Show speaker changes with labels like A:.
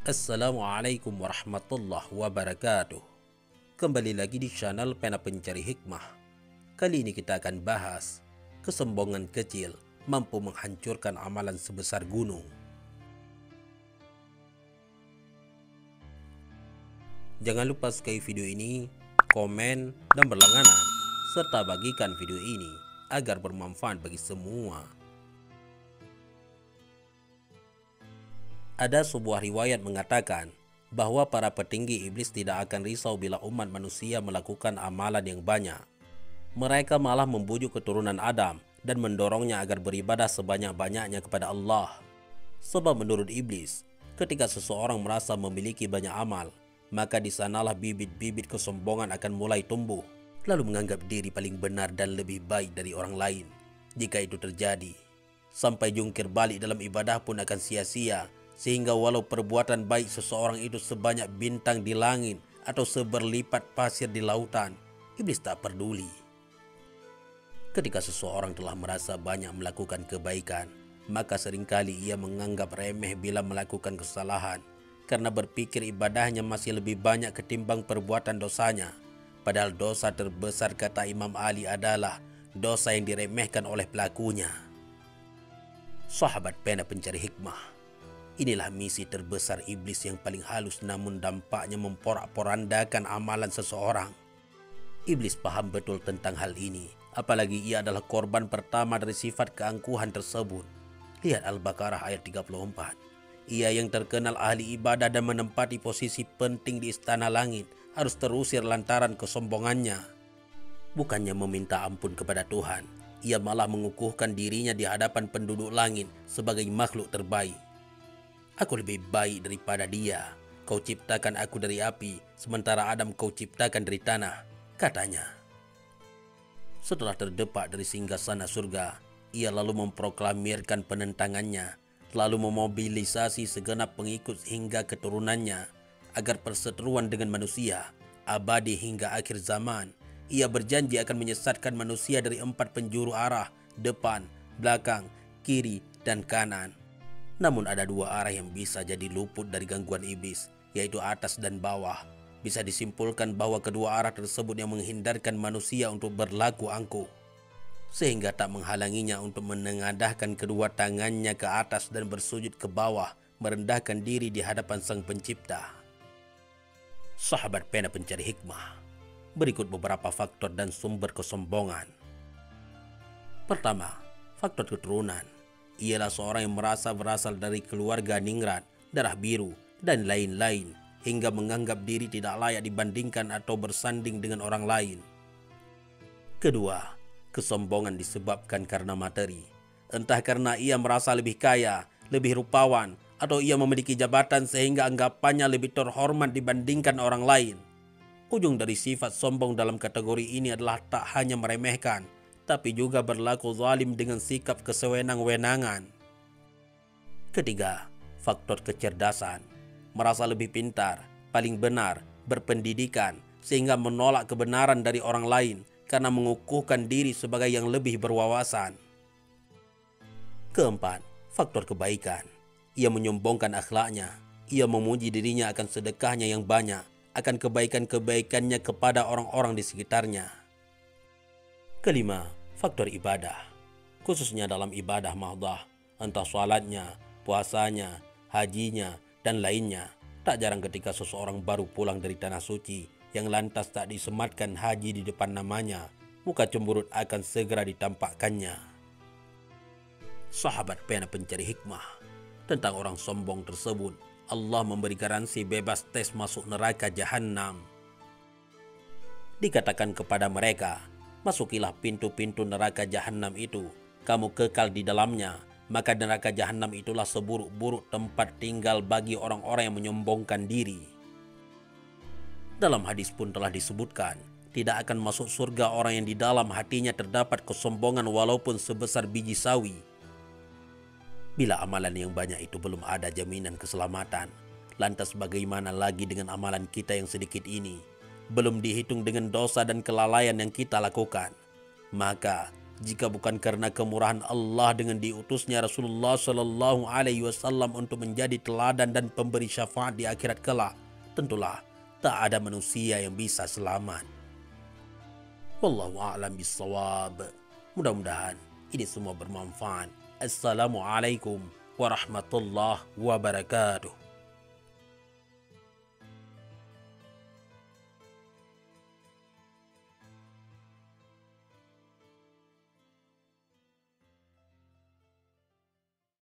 A: Assalamualaikum warahmatullahi wabarakatuh. Kembali lagi di channel Pena Pencari Hikmah. Kali ini kita akan bahas kesombongan kecil mampu menghancurkan amalan sebesar gunung. Jangan lupa sukai video ini, komen, dan berlangganan, serta bagikan video ini agar bermanfaat bagi semua. Ada sebuah riwayat mengatakan bahwa para petinggi iblis tidak akan risau bila umat manusia melakukan amalan yang banyak. Mereka malah membujuk keturunan Adam dan mendorongnya agar beribadah sebanyak-banyaknya kepada Allah. Sebab menurut iblis, ketika seseorang merasa memiliki banyak amal, maka di sanalah bibit-bibit kesombongan akan mulai tumbuh, lalu menganggap diri paling benar dan lebih baik dari orang lain. Jika itu terjadi, sampai jungkir balik dalam ibadah pun akan sia-sia, sehingga walau perbuatan baik seseorang itu sebanyak bintang di langit atau seberlipat pasir di lautan, iblis tak peduli. Ketika seseorang telah merasa banyak melakukan kebaikan, maka seringkali ia menganggap remeh bila melakukan kesalahan, karena berpikir ibadahnya masih lebih banyak ketimbang perbuatan dosanya. Padahal dosa terbesar, kata Imam Ali, adalah dosa yang diremehkan oleh pelakunya. Sahabat Pena Pencari Hikmah, inilah misi terbesar iblis yang paling halus, namun dampaknya memporak-porandakan amalan seseorang. Iblis paham betul tentang hal ini, apalagi ia adalah korban pertama dari sifat keangkuhan tersebut. Lihat Al-Baqarah ayat 34. Ia yang terkenal ahli ibadah dan menempati posisi penting di istana langit harus terusir lantaran kesombongannya. Bukannya meminta ampun kepada Tuhan, ia malah mengukuhkan dirinya di hadapan penduduk langit sebagai makhluk terbaik. Aku lebih baik daripada dia. Kau ciptakan aku dari api, sementara Adam kau ciptakan dari tanah, katanya. Setelah terdepak dari singgasana surga, ia lalu memproklamirkan penentangannya, lalu memobilisasi segenap pengikut hingga keturunannya, agar perseteruan dengan manusia abadi hingga akhir zaman. Ia berjanji akan menyesatkan manusia dari 4 penjuru arah, depan, belakang, kiri, dan kanan. Namun ada 2 arah yang bisa jadi luput dari gangguan iblis, yaitu atas dan bawah. Bisa disimpulkan bahwa kedua arah tersebut yang menghindarkan manusia untuk berlaku angkuh, sehingga tak menghalanginya untuk menengadahkan kedua tangannya ke atas dan bersujud ke bawah, merendahkan diri di hadapan Sang Pencipta. Sahabat Pena Pencari Hikmah, berikut beberapa faktor dan sumber kesombongan. Pertama, faktor keturunan. Ialah seorang yang merasa berasal dari keluarga ningrat, darah biru, dan lain-lain, hingga menganggap diri tidak layak dibandingkan atau bersanding dengan orang lain. Kedua, kesombongan disebabkan karena materi. Entah karena ia merasa lebih kaya, lebih rupawan, atau ia memiliki jabatan sehingga anggapannya lebih terhormat dibandingkan orang lain. Ujung dari sifat sombong dalam kategori ini adalah tak hanya meremehkan, tapi juga berlaku zalim dengan sikap kesewenang-wenangan. Ketiga, faktor kecerdasan. Merasa lebih pintar, paling benar, berpendidikan, sehingga menolak kebenaran dari orang lain karena mengukuhkan diri sebagai yang lebih berwawasan. Keempat, faktor kebaikan. Ia menyombongkan akhlaknya. Ia memuji dirinya akan sedekahnya yang banyak, akan kebaikan-kebaikannya kepada orang-orang di sekitarnya. Kelima, faktor ibadah. Khususnya dalam ibadah mahdah, entah salatnya, puasanya, hajinya, dan lainnya. Tak jarang ketika seseorang baru pulang dari tanah suci, yang lantas tak disematkan haji di depan namanya, muka cemberut akan segera ditampakkannya. Sahabat Pena Pencari Hikmah, tentang orang sombong tersebut, Allah memberi garansi bebas tes masuk neraka jahanam. Dikatakan kepada mereka, masukilah pintu-pintu neraka jahanam itu, kamu kekal di dalamnya, maka neraka jahanam itulah seburuk-buruk tempat tinggal bagi orang-orang yang menyombongkan diri. Dalam hadis pun telah disebutkan, tidak akan masuk surga orang yang di dalam hatinya terdapat kesombongan walaupun sebesar biji sawi. Bila amalan yang banyak itu belum ada jaminan keselamatan, lantas bagaimana lagi dengan amalan kita yang sedikit ini? Belum dihitung dengan dosa dan kelalaian yang kita lakukan. Maka Jika bukan karena kemurahan Allah dengan diutusnya Rasulullah Sallallahu Alaihi Wasallam untuk menjadi teladan dan pemberi syafaat di akhirat kelak, tentulah tak ada manusia yang bisa selamat. Wallahu a'lam bissawab. Mudah-mudahan ini semua bermanfaat. Assalamualaikum warahmatullahi wabarakatuh.